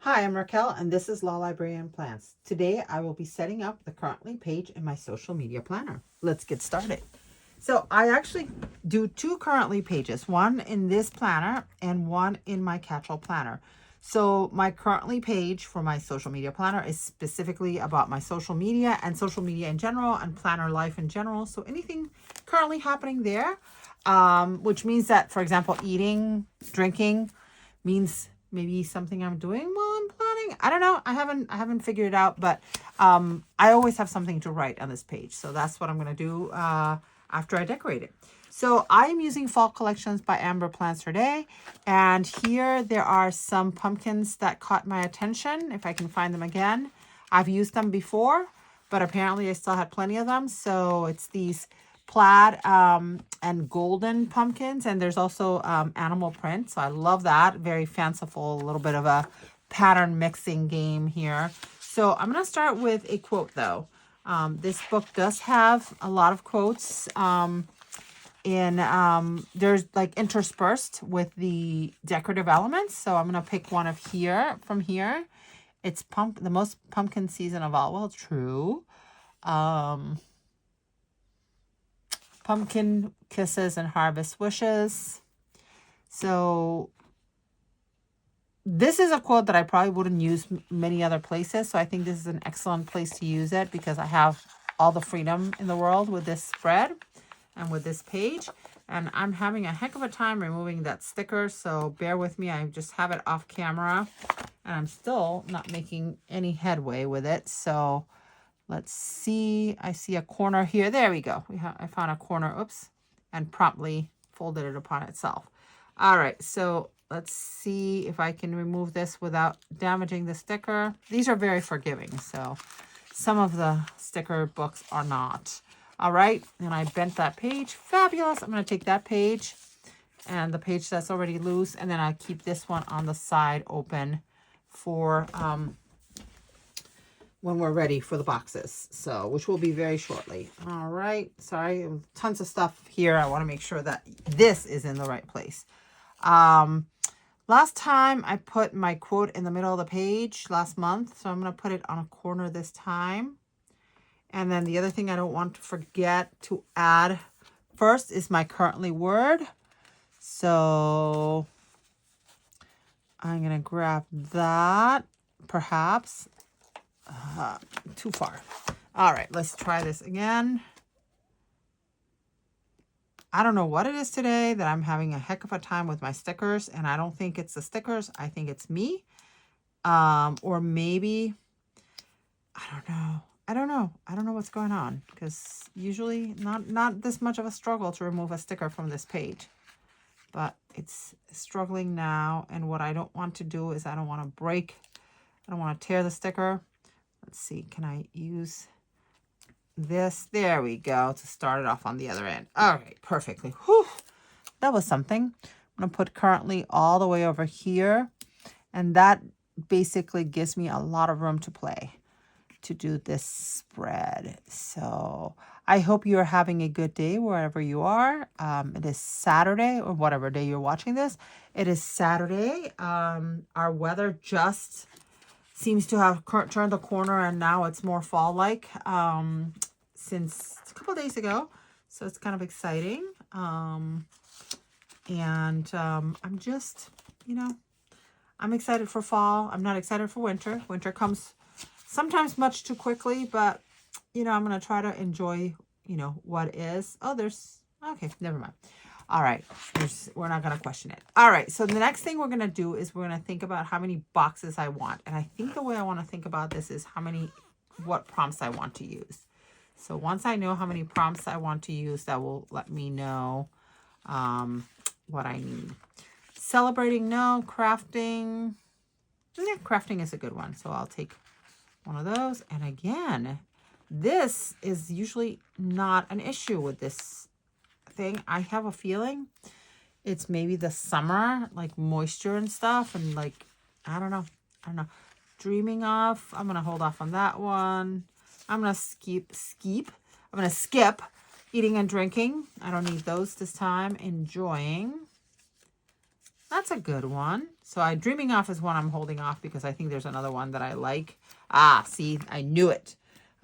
Hi, I'm Raquel, and this is Law Librarian Plants. Today, I will be setting up the currently page in my social media planner. Let's get started. So, I actually do two currently pages, one in this planner and one in my catch-all planner. So, my currently page for my social media planner is specifically about my social media and social media in general and planner life in general. So, anything currently happening there, which means that, for example, eating, drinking, means maybe something I'm doing while I'm planning. I don't know. I haven't figured it out, but I always have something to write on this page. So that's what I'm gonna do after I decorate it. So I'm using Fall Collections by Amber Plants today. And here there are some pumpkins that caught my attention, if I can find them again. I've used them before, but apparently I still had plenty of them. So it's these plaid and golden pumpkins, and there's also animal print, so I love that. Very fanciful, a little bit of a pattern mixing game here. So I'm going to start with a quote though. This book does have a lot of quotes there's like interspersed with the decorative elements, so I'm going to pick one of here from here. It's the most pumpkin season of all. Well, true. um Pumpkin kisses and harvest wishes. So this is a quote that I probably wouldn't use many other places. So I think this is an excellent place to use it because I have all the freedom in the world with this spread and with this page. And I'm having a heck of a time removing that sticker. So bear with me. I just have it off camera and I'm still not making any headway with it. So let's see. I see a corner here. There we go. I found a corner. Oops. And promptly folded it upon itself. All right. So let's see if I can remove this without damaging the sticker. These are very forgiving. So some of the sticker books are not. All right. And I bent that page. Fabulous. I'm going to take that page and the page that's already loose. And then I keep this one on the side open for when we're ready for the boxes, so which will be very shortly. All right, sorry, tons of stuff here. I want to make sure that this is in the right place. Last time I put my quote in the middle of the page last month, so I'm going to put it on a corner this time. And then the other thing I don't want to forget to add first is my currently word. So I'm going to grab that, perhaps. Too far. All right, let's try this again. I don't know what it is today that I'm having a heck of a time with my stickers, and I don't think it's the stickers. I think it's me. Or maybe, I don't know. I don't know what's going on because usually not this much of a struggle to remove a sticker from this page, but it's struggling now. And what I don't want to do is I don't want to tear the sticker. Let's see, can I use this? There we go, to start it off on the other end. All right, perfectly. Whew, that was something. I'm going to put currently all the way over here, and that basically gives me a lot of room to play to do this spread. So I hope you're having a good day wherever you are. It is Saturday, or whatever day you're watching this. It is Saturday. Our weather just seems to have turned the corner, and now it's more fall-like since a couple days ago. So it's kind of exciting. I'm just, I'm excited for fall. I'm not excited for winter. Winter comes sometimes much too quickly, but, I'm going to try to enjoy, what is. Oh, okay, never mind. All right, we're not going to question it. All right, so the next thing we're going to do is we're going to think about how many boxes I want. And I think the way I want to think about this is what prompts I want to use. So once I know how many prompts I want to use, that will let me know what I need. Celebrating, no. Crafting, yeah, crafting is a good one. So I'll take one of those. And again, this is usually not an issue with this thing. I have a feeling it's maybe the summer, like moisture and stuff, and like I don't know. Dreaming of. I'm gonna hold off on that one. I'm gonna skip eating and drinking. I don't need those this time. Enjoying. That's a good one. So Dreaming Off is one I'm holding off because I think there's another one that I like. Ah, see, I knew it.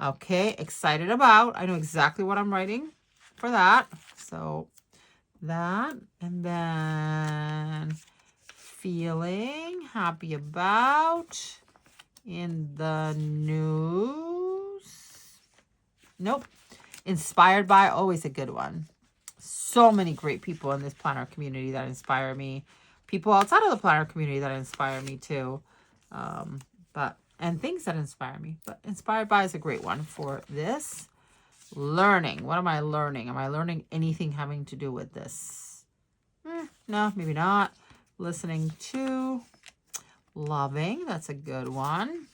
Okay, Excited About. I know exactly what I'm writing for that. So that, and then Feeling Happy About. In the news. Nope. Inspired By, always a good one. So many great people in this planner community that inspire me. People outside of the planner community that inspire me too. And things that inspire me. But Inspired By is a great one for this. Learning. What am I learning? Am I learning anything having to do with this? No, maybe not. Listening to. Loving. That's a good one.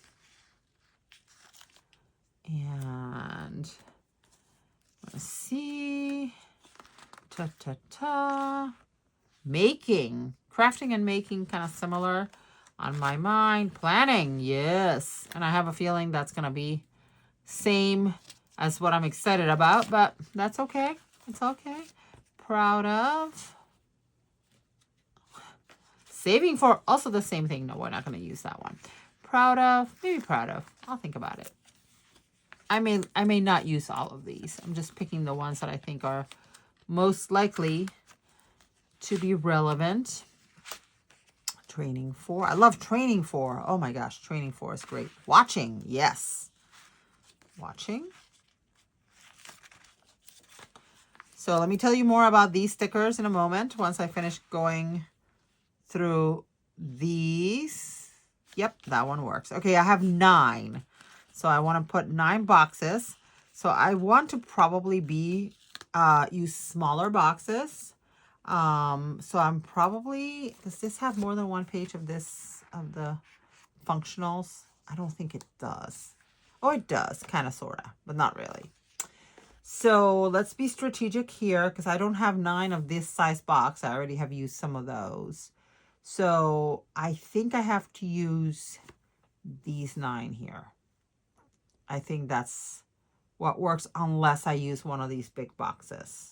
And let's see. Making. Crafting and making, kind of similar on my mind. Planning, yes. And I have a feeling that's going to be same as what I'm excited about, but that's okay. It's okay. Proud of. Saving for, also the same thing. No, we're not going to use that one. Proud of, maybe proud of. I'll think about it. I may not use all of these. I'm just picking the ones that I think are most likely to be relevant. Training for. I love Training For. Oh my gosh, Training For is great. Watching, yes. Watching. So let me tell you more about these stickers in a moment once I finish going through these. Yep, that one works. Okay, I have 9. So I want to put 9 boxes. So I want to probably use smaller boxes. So I'm probably, does this have more than one page of this, of the functionals? I don't think it does. Oh, it does, kind of, sort of, but not really. So let's be strategic here because I don't have 9 of this size box. I already have used some of those. So I think I have to use these 9 here. I think that's what works unless I use one of these big boxes.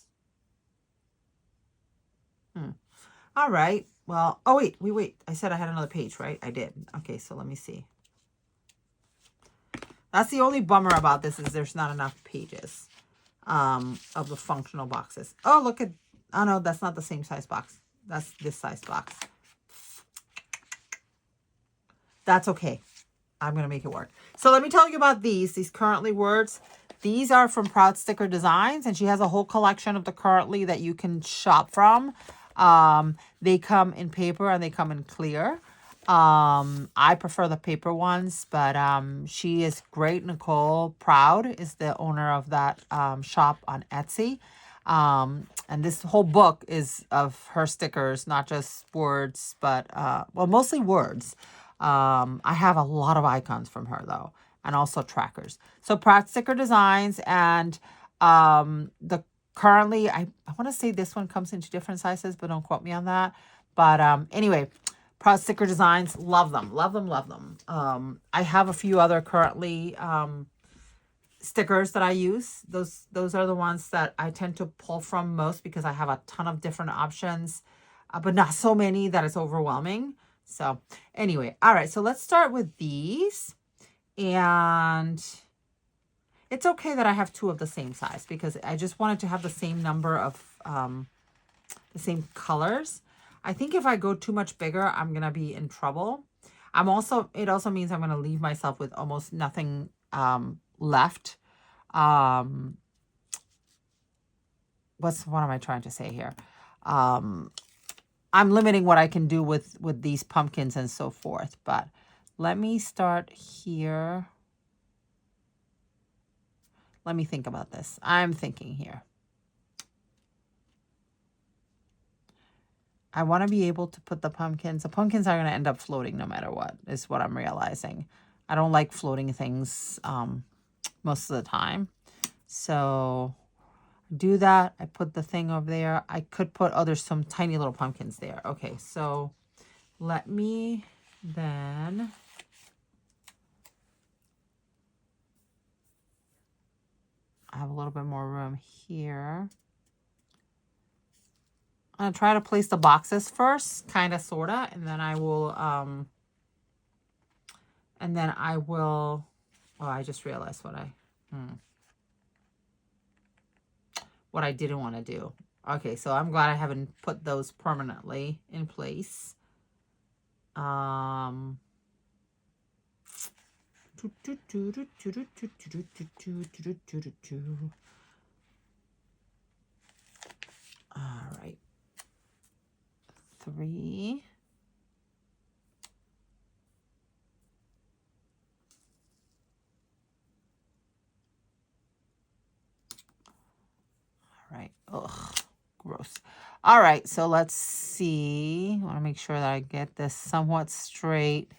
All right. Well, oh, wait. I said I had another page, right? I did. Okay, so let me see. That's the only bummer about this is there's not enough pages of the functional boxes. Oh, look at, oh no, that's not the same size box. That's this size box. That's okay. I'm going to make it work. So let me tell you about these Currently words. These are from Proud Sticker Designs, and she has a whole collection of the Currently that you can shop from. They come in paper and they come in clear. I prefer the paper ones, but she is great. Nicole Proud is the owner of that shop on Etsy. And this whole book is of her stickers, not just words, but well, mostly words. I have a lot of icons from her though, and also trackers. So Proud Sticker Designs, and the Currently, I want to say this one comes into different sizes, but don't quote me on that. But anyway, Proud Sticker Designs, love them, love them, love them. I have a few other Currently stickers that I use. Those are the ones that I tend to pull from most because I have a ton of different options, but not so many that it's overwhelming. So anyway, all right, so let's start with these. And it's okay that I have 2 of the same size because I just wanted to have the same number of, the same colors. I think if I go too much bigger, I'm going to be in trouble. It also means I'm going to leave myself with almost nothing left. What am I trying to say here? I'm limiting what I can do with these pumpkins and so forth. But let me start here. Let me think about this. I'm thinking here. I want to be able to put the pumpkins. The pumpkins are going to end up floating no matter what, is what I'm realizing. I don't like floating things most of the time. So do that. I put the thing over there. I could put some tiny little pumpkins there. Okay, so let me then... I have a little bit more room here. I'm going to try to place the boxes first, kind of, sort of, and then I will, oh, I just realized what I didn't want to do. Okay, so I'm glad I haven't put those permanently in place. All right. 3. All right. Ugh, gross. All right, so let's see. I want to make sure that I get this somewhat straight.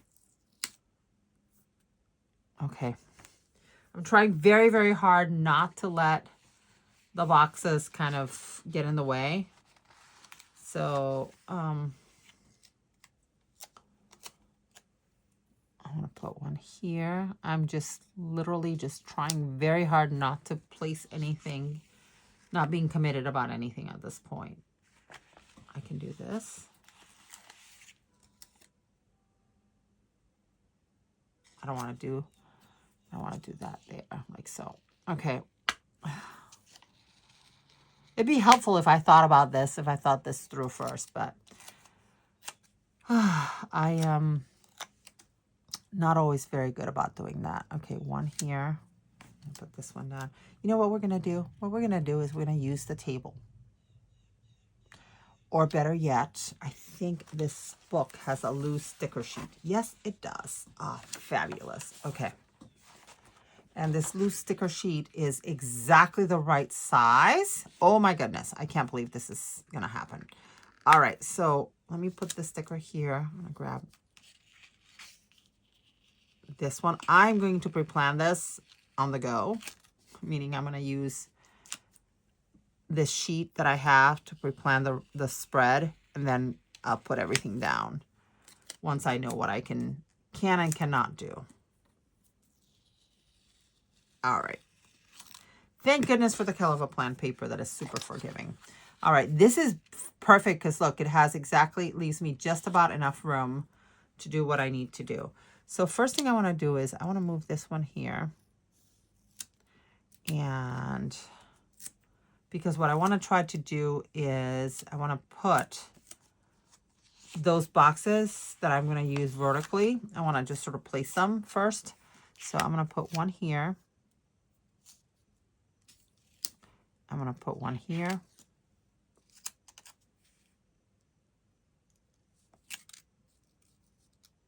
Okay. I'm trying very, very hard not to let the boxes kind of get in the way. So, I'm going to put one here. I'm just literally just trying very hard not to place anything, not being committed about anything at this point. I can do this. I don't want to do that there, like so. Okay. It'd be helpful if I thought about this, if I thought this through first, but I am not always very good about doing that. Okay, one here. Put this one down. You know what we're going to do? What we're going to do is we're going to use the table. Or better yet, I think this book has a loose sticker sheet. Yes, it does. Ah, fabulous. Okay. And this loose sticker sheet is exactly the right size. Oh my goodness. I can't believe this is going to happen. All right. So let me put the sticker here. I'm going to grab this one. I'm going to pre-plan this on the go, meaning I'm going to use this sheet that I have to pre-plan the spread, and then I'll put everything down once I know what I can and cannot do. All right. Thank goodness for the Keleva plan paper that is super forgiving. All right, this is perfect because look, it has exactly, leaves me just about enough room to do what I need to do. So first thing I want to do is I want to move this one here. And because what I want to try to do is I want to put those boxes that I'm going to use vertically. I want to just sort of place them first. So I'm going to put one here. I'm going to put one here.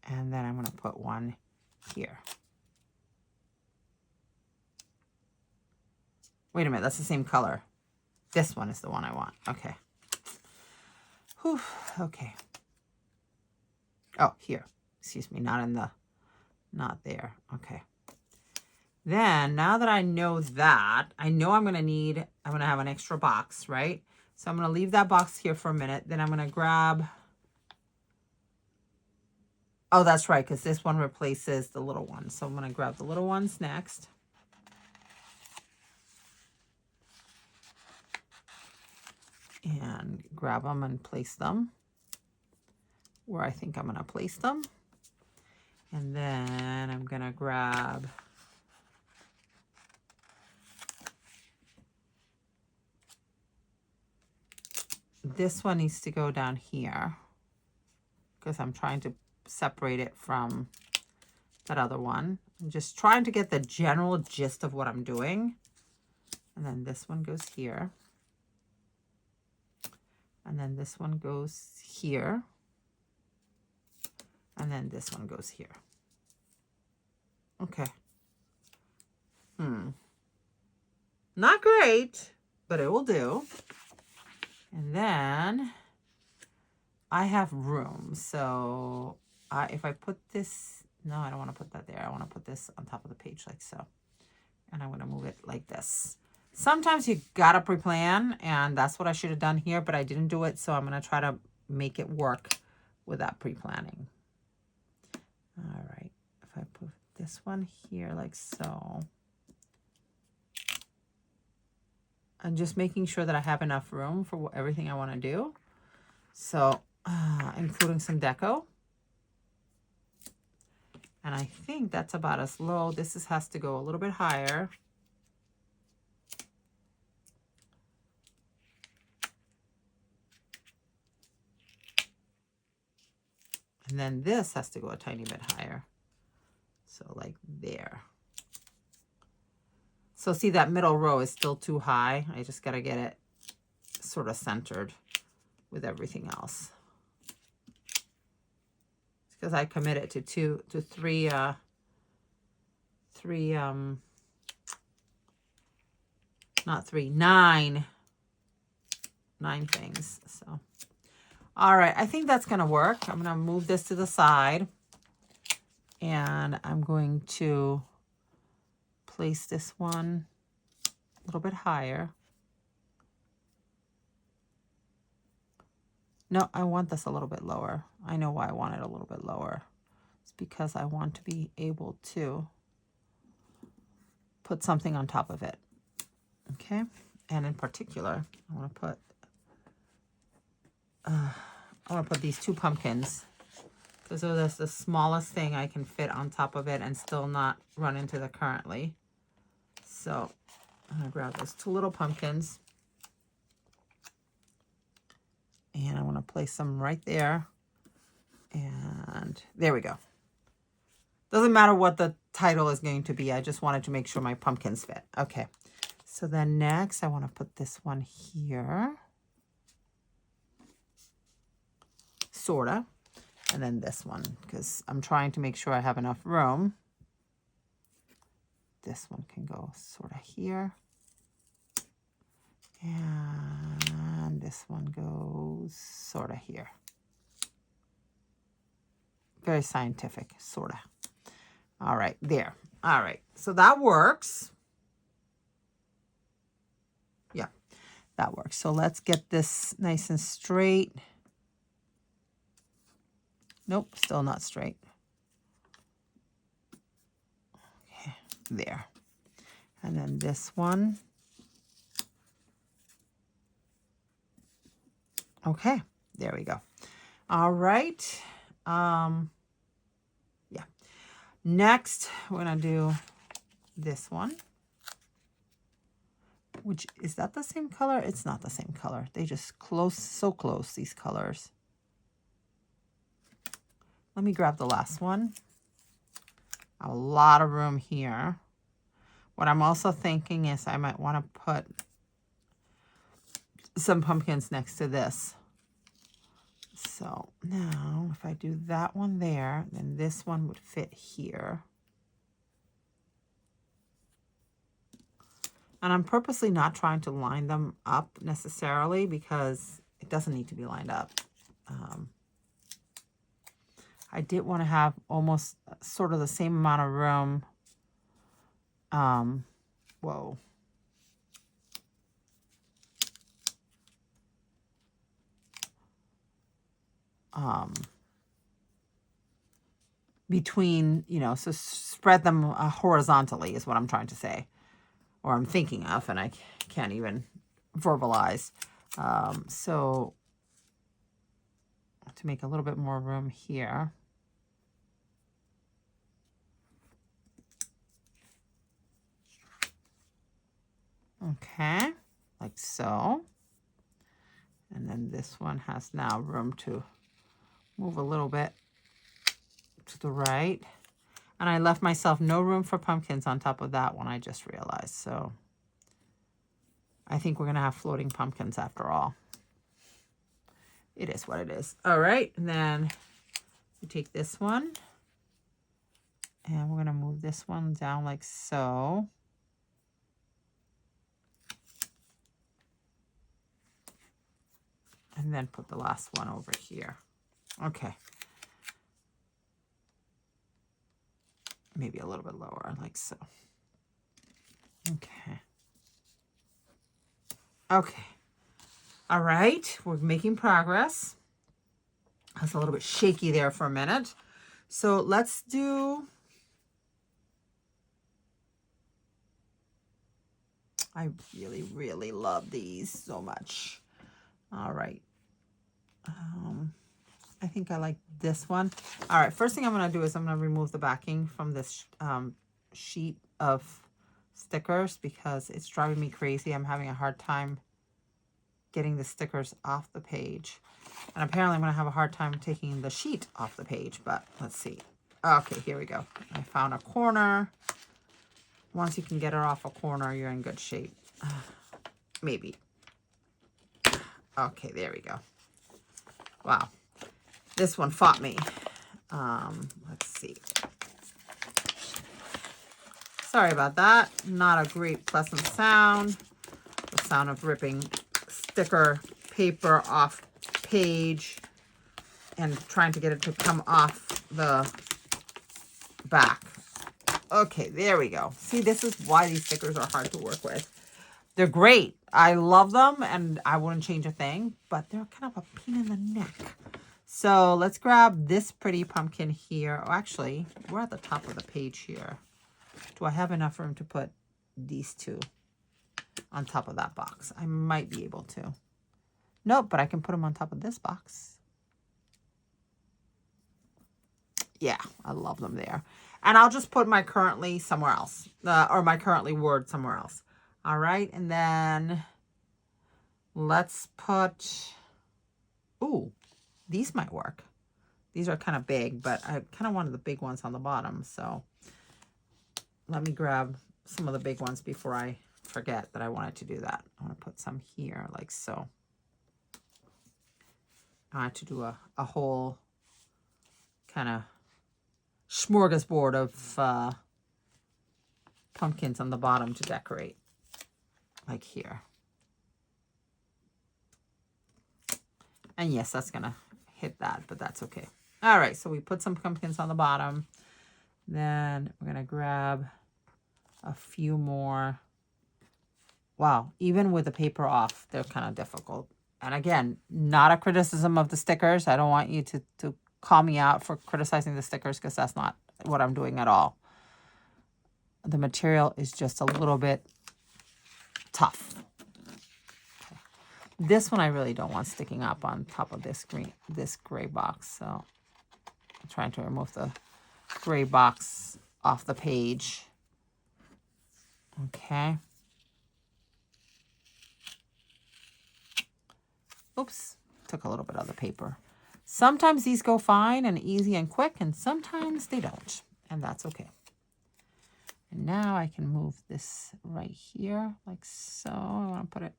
And then I'm going to put one here. Wait a minute, that's the same color. This one is the one I want. Okay. Whew, okay. Oh, here. Excuse me, not there. Okay. Then, now that I know that, I know I'm going to have an extra box, right? So I'm going to leave that box here for a minute. Then I'm going to grab, oh, that's right, because this one replaces the little one. So I'm going to grab the little ones next. And grab them and place them where I think I'm going to place them. And then I'm going to grab this one needs to go down here because I'm trying to separate it from that other one. I'm just trying to get the general gist of what I'm doing. And then this one goes here. And then this one goes here. And then this one goes here. Okay. Not great, but it will do. And then I have room. So if I put this, no, I don't want to put that there. I want to put this on top of the page like so. And I'm going to move it like this. Sometimes you got to pre-plan, and that's what I should have done here, but I didn't do it. So I'm going to try to make it work without pre-planning. All right. If I put this one here like so. And just making sure that I have enough room for everything I want to do. So, including some deco. And I think that's about as low. This has to go a little bit higher. And then this has to go a tiny bit higher. So like there. So see, that middle row is still too high. I just got to get it sort of centered with everything else. It's because I committed to three nine things. So, all right, I think that's going to work. I'm going to move this to the side, and I'm going to place this one a little bit higher. No, I want this a little bit lower. I know why I want it a little bit lower. It's because I want to be able to put something on top of it. Okay, and in particular, I want to put these two pumpkins, because that's the smallest thing I can fit on top of it and still not run into the currently. So I'm gonna grab those two little pumpkins, and I want to place them right there. And there we go. Doesn't matter what the title is going to be. I just wanted to make sure my pumpkins fit. Okay. So then next I want to put this one here. Sorta. And then this one, because I'm trying to make sure I have enough room. This one can go sort of here. And this one goes sort of here. Very scientific, sort of. All right, there. All right, so that works. Yeah, that works. So let's get this nice and straight. Nope, still not straight. Okay, there. And then this one. Okay, there we go. All right. Yeah. Next, we're gonna do this one. Which, is that the same color? It's not the same color. They just so close, these colors. Let me grab the last one. A lot of room here. What I'm also thinking is I might want to put some pumpkins next to this. So now if I do that one there, then this one would fit here. And I'm purposely not trying to line them up necessarily because it doesn't need to be lined up. I did want to have almost sort of the same amount of room. Whoa. Between, you know, so spread them horizontally is what I'm trying to say, or I'm thinking of, and I can't even verbalize. So to make a little bit more room here. Okay, like so. And then this one has now room to move a little bit to the right. And I left myself no room for pumpkins on top of that one, I just realized. So I think we're going to have floating pumpkins after all. It is what it is. All right, and then we take this one. And we're going to move this one down like so. And then put the last one over here. Okay. Maybe a little bit lower, like so. Okay. Okay. All right. We're making progress. I was a little bit shaky there for a minute. So let's do... I really, really love these so much. All right. I think I like this one. All right, first thing I'm going to do is I'm going to remove the backing from this sheet of stickers because it's driving me crazy. I'm having a hard time getting the stickers off the page. And apparently I'm going to have a hard time taking the sheet off the page, but let's see. Okay, here we go. I found a corner. Once you can get it off a corner, you're in good shape. Maybe. Okay, there we go. Wow. This one fought me. Let's see. Sorry about that. Not a great, pleasant sound. The sound of ripping sticker paper off page and trying to get it to come off the back. Okay, there we go. See, this is why these stickers are hard to work with. They're great. I love them, and I wouldn't change a thing, but they're kind of a pain in the neck. So let's grab this pretty pumpkin here. Oh, actually, we're at the top of the page here. Do I have enough room to put these two on top of that box? I might be able to. Nope, but I can put them on top of this box. Yeah, I love them there. And I'll just put my currently somewhere else, or my currently word somewhere else. All right, and then let's put, ooh, these might work. These are kind of big, but I kind of wanted the big ones on the bottom. So let me grab some of the big ones before I forget that I wanted to do that. I want to put some here like so. I want to do a whole kind of smorgasbord of pumpkins on the bottom to decorate, like here. And yes, that's gonna hit that, but that's okay. All right, so we put some pumpkins on the bottom. Then we're gonna grab a few more. Wow, even with the paper off, they're kind of difficult. And again, not a criticism of the stickers. I don't want you to call me out for criticizing the stickers because that's not what I'm doing at all. The material is just a little bit tough. Okay. This one I really don't want sticking up on top of this gray box. So I'm trying to remove the gray box off the page. Okay. Oops, took a little bit of the paper. Sometimes these go fine and easy and quick, and sometimes they don't, and that's okay. And now I can move this right here, like so. I want to put it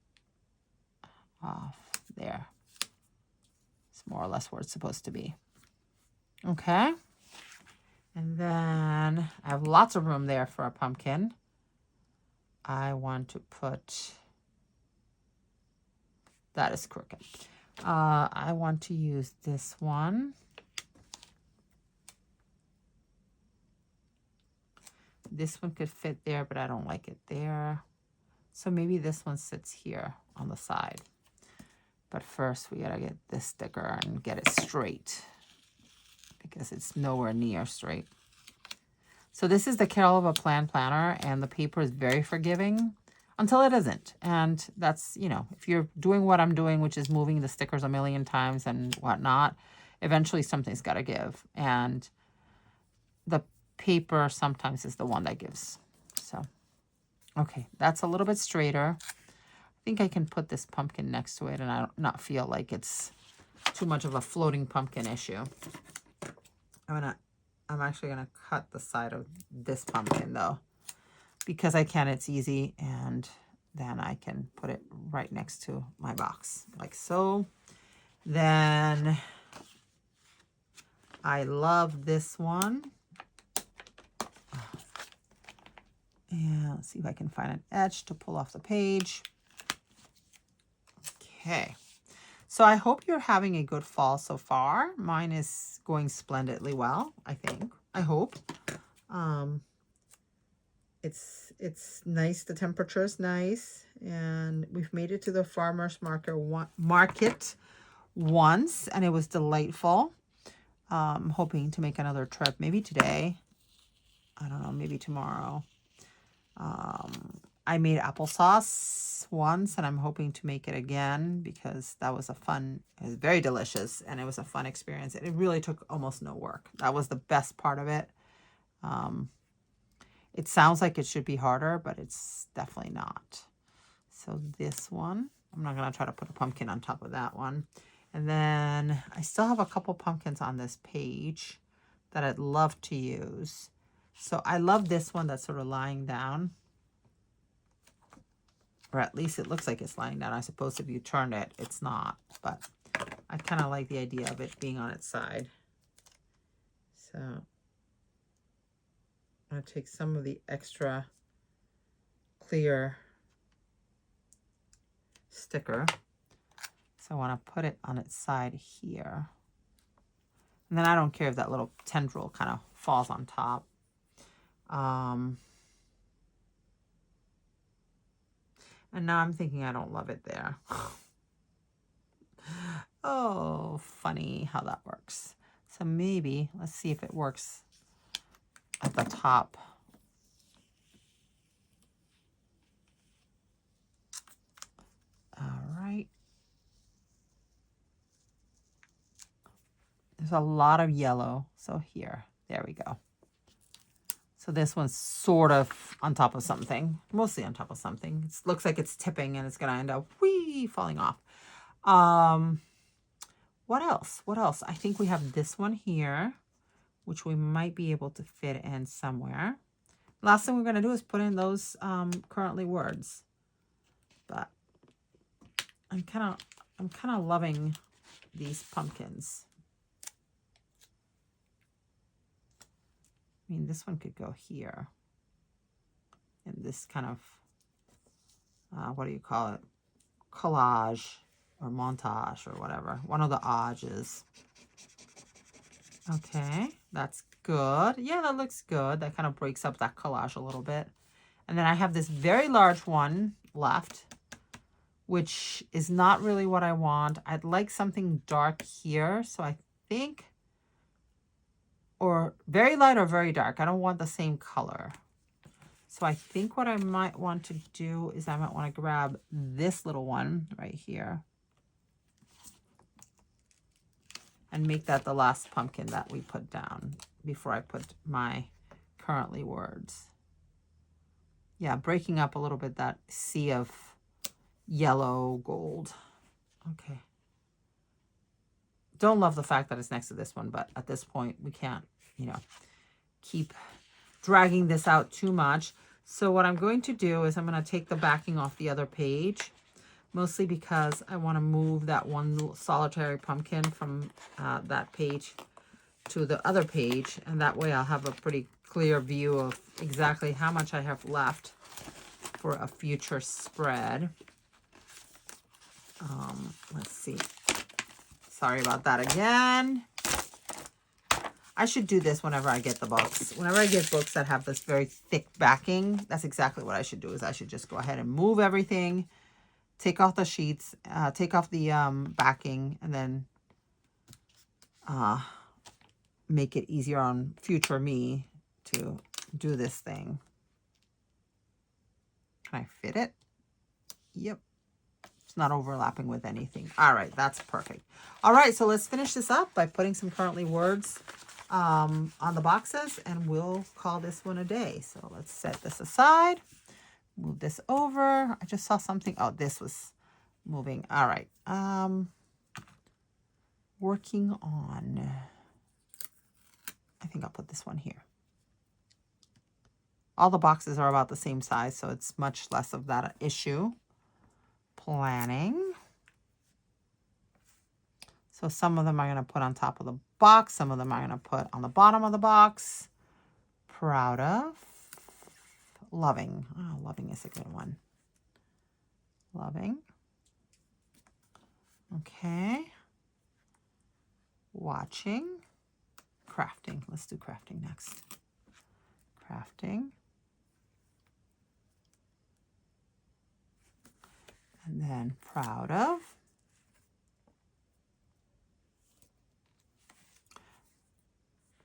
off there. It's more or less where it's supposed to be. Okay. And then I have lots of room there for a pumpkin. I want to put... That is crooked. I want to use this one. This one could fit there, but I don't like it there. So maybe this one sits here on the side. But first we gotta get this sticker and get it straight because it's nowhere near straight. So this is the Carol of a Plan planner, and the paper is very forgiving until it isn't. And that's, you know, if you're doing what I'm doing, which is moving the stickers a million times and whatnot, eventually something's got to give. And the paper sometimes is the one that gives. So, okay, that's a little bit straighter. I think I can put this pumpkin next to it and I not feel like it's too much of a floating pumpkin issue. I'm actually gonna cut the side of this pumpkin though, because I can, it's easy, and then I can put it right next to my box, like so. Then I love this one. And let's see if I can find an edge to pull off the page. Okay. So I hope you're having a good fall so far. Mine is going splendidly well, I think. I hope. It's nice. The temperature is nice. And we've made it to the farmer's market once, and it was delightful. Hoping to make another trip, maybe today. I don't know, maybe tomorrow. I made applesauce once, and I'm hoping to make it again because that was it was very delicious, and it was a fun experience. It really took almost no work. That was the best part of it. It sounds like it should be harder, but it's definitely not. So this one, I'm not going to try to put a pumpkin on top of that one. And then I still have a couple pumpkins on this page that I'd love to use. So I love this one that's sort of lying down. Or at least it looks like it's lying down. I suppose if you turn it, it's not. But I kind of like the idea of it being on its side. So I'm going to take some of the extra clear sticker. So I want to put it on its side here. And then I don't care if that little tendril kind of falls on top. And now I'm thinking I don't love it there. Oh, funny how that works. So maybe, let's see if it works at the top. All right. There's a lot of yellow. So here, there we go. So this one's sort of on top of something, mostly on top of something. It looks like it's tipping and it's going to end up falling off. What else? What else? I think we have this one here, which we might be able to fit in somewhere. Last thing we're going to do is put in those currently words. But I'm kind of loving these pumpkins. I mean, this one could go here. And this kind of, what do you call it? Collage or montage or whatever. One of the ages. Okay, that's good. Yeah, that looks good. That kind of breaks up that collage a little bit. And then I have this very large one left, which is not really what I want. I'd like something dark here. So I think, or very light or very dark. I don't want the same color. So I think what I might want to do is I might want to grab this little one right here and make that the last pumpkin that we put down before I put my currently words. Yeah, breaking up a little bit that sea of yellow gold. Okay. Don't love the fact that it's next to this one, but at this point we can't, keep dragging this out too much. So what I'm going to do is I'm going to take the backing off the other page, mostly because I want to move that one solitary pumpkin from that page to the other page. And that way I'll have a pretty clear view of exactly how much I have left for a future spread. Let's see. Sorry about that again. I should do this whenever I get the books. Whenever I get books that have this very thick backing, that's exactly what I should do, is I should just go ahead and move everything, take off the sheets, take off the backing, and then make it easier on future me to do this thing. Can I fit it? Yep. It's not overlapping with anything. All right, that's perfect. All right, so let's finish this up by putting some currently words on the boxes, and we'll call this one a day. So let's set this aside, move this over. I just saw something. Oh, this was moving. All right. Working on, I think I'll put this one here. All the boxes are about the same size, so it's much less of that issue. Planning. So some of them I'm going to put on top of the box. Some of them I'm going to put on the bottom of the box. Proud of. Loving. Oh, loving is a good one. Loving. Okay. Watching. Crafting. Let's do crafting next. Crafting. And then proud of.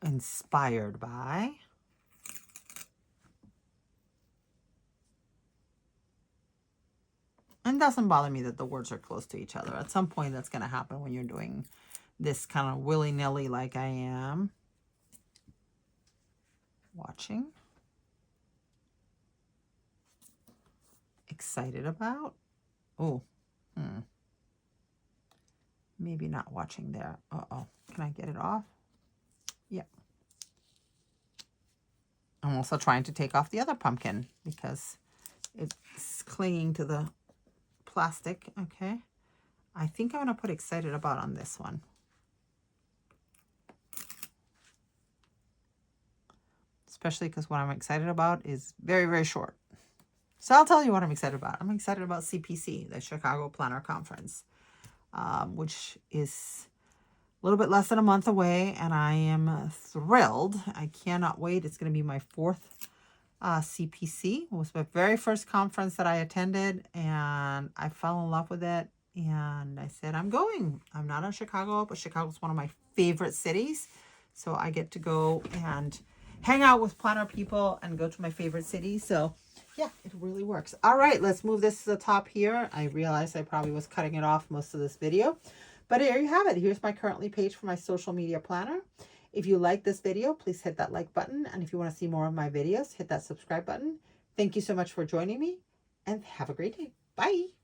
Inspired by. And it doesn't bother me that the words are close to each other. At some point, that's going to happen when you're doing this kind of willy-nilly like I am. Watching. Excited about. Oh, maybe not watching there. Uh-oh. Can I get it off? Yep. I'm also trying to take off the other pumpkin because it's clinging to the plastic. Okay. I think I'm going to put excited about on this one. Especially because what I'm excited about is very, very short. So I'll tell you what I'm excited about. I'm excited about CPC, the Chicago Planner Conference, which is a little bit less than a month away, and I am thrilled. I cannot wait. It's going to be my 4th CPC. It was my very first conference that I attended, and I fell in love with it. And I said, I'm going. I'm not in Chicago, but Chicago's one of my favorite cities. So I get to go and hang out with planner people and go to my favorite city. So yeah, it really works. All right, let's move this to the top here. I realized I probably was cutting it off most of this video, but here you have it. Here's my currently page for my social media planner. If you like this video, please hit that like button. And if you want to see more of my videos, hit that subscribe button. Thank you so much for joining me and have a great day. Bye.